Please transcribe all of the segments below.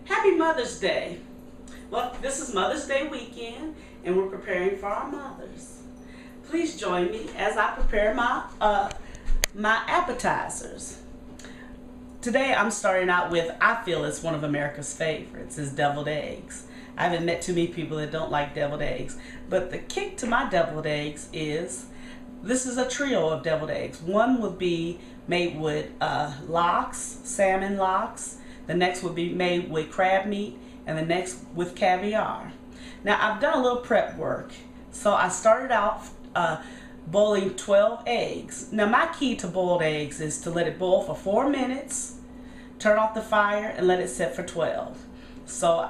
Happy Mother's Day. Well, this is Mother's Day weekend and we're preparing for our mothers. Please join me as I prepare my appetizers. Today I'm starting out with, I feel it's one of America's favorites, is deviled eggs. I haven't met too many people that don't like deviled eggs, but the kick to my deviled eggs is, this is a trio of deviled eggs. One would be made with lox, salmon lox. The next would be made with crab meat, and the next with caviar. Now I've done a little prep work. So I started out boiling 12 eggs. Now my key to boiled eggs is to let it boil for 4 minutes, turn off the fire, and let it sit for 12. So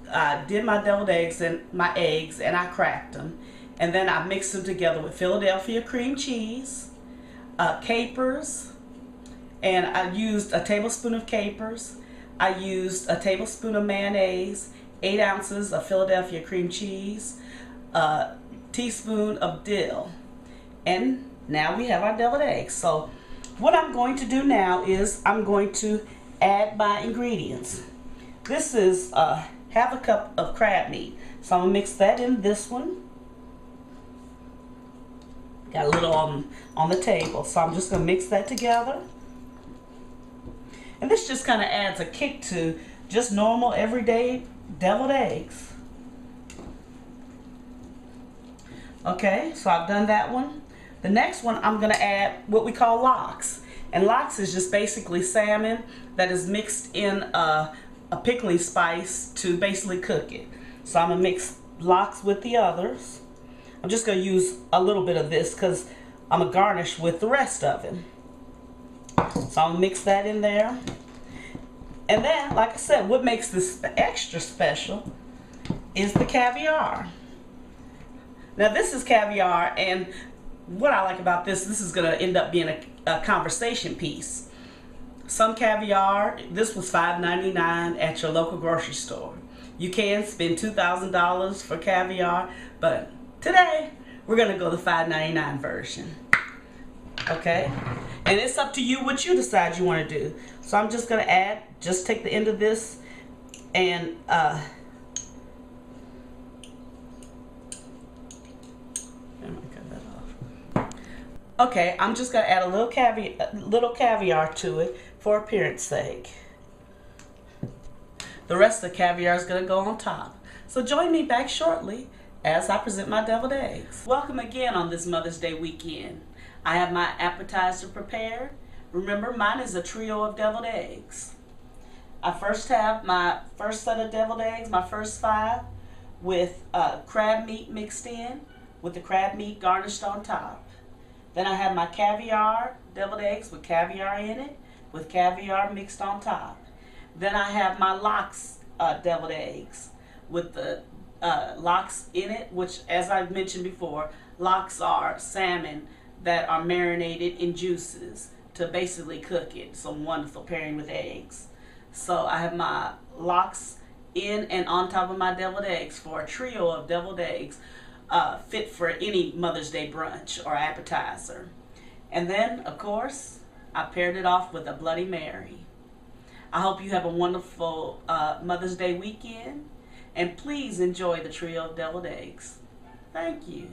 I did my deviled eggs and I cracked them. And then I mixed them together with Philadelphia cream cheese, capers, and I used a tablespoon of capers. I used a tablespoon of mayonnaise, 8 ounces of Philadelphia cream cheese, a teaspoon of dill. And now we have our deviled eggs. So what I'm going to do now is I'm going to add my ingredients. This is half a cup of crab meat. So I'm going to mix that in this one. Got a little on the table. So I'm just going to mix that together. And this just kind of adds a kick to just normal everyday deviled eggs. Okay, so I've done that one. The next one I'm going to add what we call lox. And lox is just basically salmon that is mixed in a pickling spice to basically cook it. So I'm going to mix lox with the others. I'm just going to use a little bit of this because I'm going to garnish with the rest of it. So I'll mix that in there. And then, like I said, what makes this extra special is the caviar. Now this is caviar, and what I like about this is going to end up being a conversation piece. Some caviar, this was $5.99 at your local grocery store. You can spend $2,000 for caviar, but today we're going to go the $5.99 version. Okay, and it's up to you what you decide you want to do. So I'm just going to add, just take the end of this and okay, I'm just going to add a little caviar to it for appearance sake. The rest of the caviar is going to go on top. So join me back shortly as I present my deviled eggs. Welcome again on this Mother's Day weekend. I have my appetizer prepared. Remember, mine is a trio of deviled eggs. I first have my first set of deviled eggs, my first 5, with crab meat mixed in, with the crab meat garnished on top. Then I have my caviar deviled eggs with caviar in it, with caviar mixed on top. Then I have my lox deviled eggs with the lox in it, which, as I've mentioned before, lox are salmon that are marinated in juices to basically cook it. It's a wonderful pairing with eggs. So I have my lox in and on top of my deviled eggs for a trio of deviled eggs fit for any Mother's Day brunch or appetizer. And then, of course, I paired it off with a Bloody Mary. I hope you have a wonderful Mother's Day weekend, and please enjoy the trio of deviled eggs. Thank you.